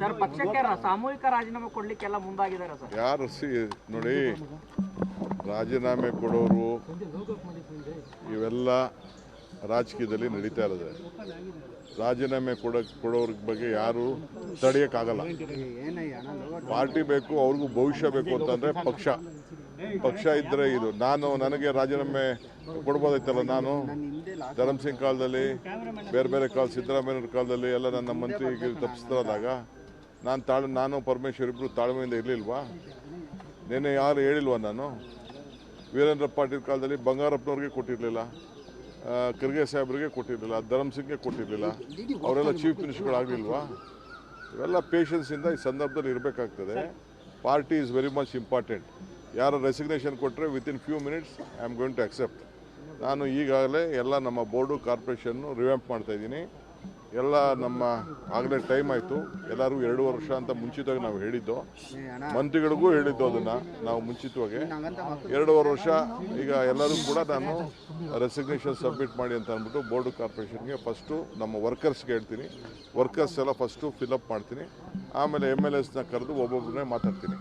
Sir ಪಕ್ಷಕ್ಕೆ ಸಾಮೂಹಿಕ ರಾಜೀನಾಮೆ ಕೊಡ್ಲಿಕ್ಕೆಲ್ಲ ಮುಂದಾಗಿದ್ದಾರೆ ಸರ್. ಯಾರು ನೋಡಿ, ರಾಜೀನಾಮೆ ಕೊಡೋರು ಇವೆಲ್ಲ ರಾಜಕೀಯದಲ್ಲಿ ನಡೀತಾ ಇರೋದು. ರಾಜೀನಾಮೆ ಕೊಡೋರ ಬಗ್ಗೆ ಯಾರು ತಡೆಯೋಕ್ಕಾಗಲ್ಲ. ಪಾರ್ಟಿ ಬೇಕು, ಅವ್ರಿಗೂ ಭವಿಷ್ಯ ಬೇಕು ಅಂತಂದರೆ ಪಕ್ಷ ಇದ್ದರೆ ಇದು. ನನಗೆ ರಾಜೀನಾಮೆ ಕೊಡ್ಬೋದೈತಲ್ಲ. ನಾನು ಧರ್ಮಸಿಂಗ್ ಕಾಲದಲ್ಲಿ, ಬೇರೆ ಕಾಲ, ಸಿದ್ದರಾಮಯ್ಯವ್ರ ಕಾಲದಲ್ಲಿ ಎಲ್ಲ ನನ್ನ ಮಂತ್ರಿಗೆ ತಪ್ಪಿಸ್ತಾರಾದಾಗ ನಾನು ಪರಮೇಶ್ವರ್ ಇಬ್ಬರು ತಾಳ್ಮೆಯಿಂದ ಇರಲಿಲ್ವಾ? ನೆನ್ನೆ ಯಾರು ಹೇಳಿಲ್ವಾ? ನಾನು ವೀರೇಂದ್ರ ಪಾಟೀಲ್ ಕಾಲದಲ್ಲಿ ಬಂಗಾರಪ್ಪನವ್ರಿಗೆ ಕೊಟ್ಟಿರಲಿಲ್ಲ, ಖರ್ಗೆ ಸಾಹೇಬ್ರಿಗೆ ಕೊಟ್ಟಿರಲಿಲ್ಲ, ಧರ್ಮಸಿಂಗ್ಗೆ ಕೊಟ್ಟಿರಲಿಲ್ಲ. ಅವರೆಲ್ಲ ಚೀಫ್ ಮಿನಿಸ್ಟರ್ಗಳಾಗಲಿಲ್ವಾ? ಇವೆಲ್ಲ ಪೇಷನ್ಸಿಂದ ಈ ಸಂದರ್ಭದಲ್ಲಿ ಇರಬೇಕಾಗ್ತದೆ. Party is very much important. ಯಾರು ರೆಸಿಗ್ನೇಷನ್ ಕೊಟ್ಟರೆ within few minutes I am going to accept. ನಾನು ಈಗಾಗಲೇ ಎಲ್ಲ ನಮ್ಮ ಬೋರ್ಡು ಕಾರ್ಪೊರೇಷನ್ನು ರಿವ್ಯಾಂಪ್ ಮಾಡ್ತಾಯಿದ್ದೀನಿ. ಎಲ್ಲ ನಮ್ಮ ಆಗಲೇ ಟೈಮ್ ಆಯಿತು. ಎಲ್ಲರೂ 2 ವರ್ಷ ಅಂತ ಮುಂಚಿತವಾಗಿ ನಾವು ಹೇಳಿದ್ದು, ಮಂತ್ರಿಗಳಿಗೂ ಹೇಳಿದ್ದು ಅದನ್ನು ನಾವು ಮುಂಚಿತವಾಗಿ 2 ವರ್ಷ. ಈಗ ಎಲ್ಲರೂ ಕೂಡ ನಾನು ರೆಸಿಗ್ನೇಷನ್ ಸಬ್ಮಿಟ್ ಮಾಡಿ ಅಂತ ಅಂದ್ಬಿಟ್ಟು ಬೋರ್ಡು ಕಾರ್ಪೊರೇಷನ್ಗೆ ಫಸ್ಟು ನಮ್ಮ ವರ್ಕರ್ಸ್ಗೆ ಹೇಳ್ತೀನಿ. ವರ್ಕರ್ಸ್ ಎಲ್ಲ ಫಸ್ಟು ಫಿಲಪ್ ಮಾಡ್ತೀನಿ. ಆಮೇಲೆ MLAsನ ಕರೆದು ಒಬ್ಬೊಬ್ಬರನ್ನೇ ಮಾತಾಡ್ತೀನಿ.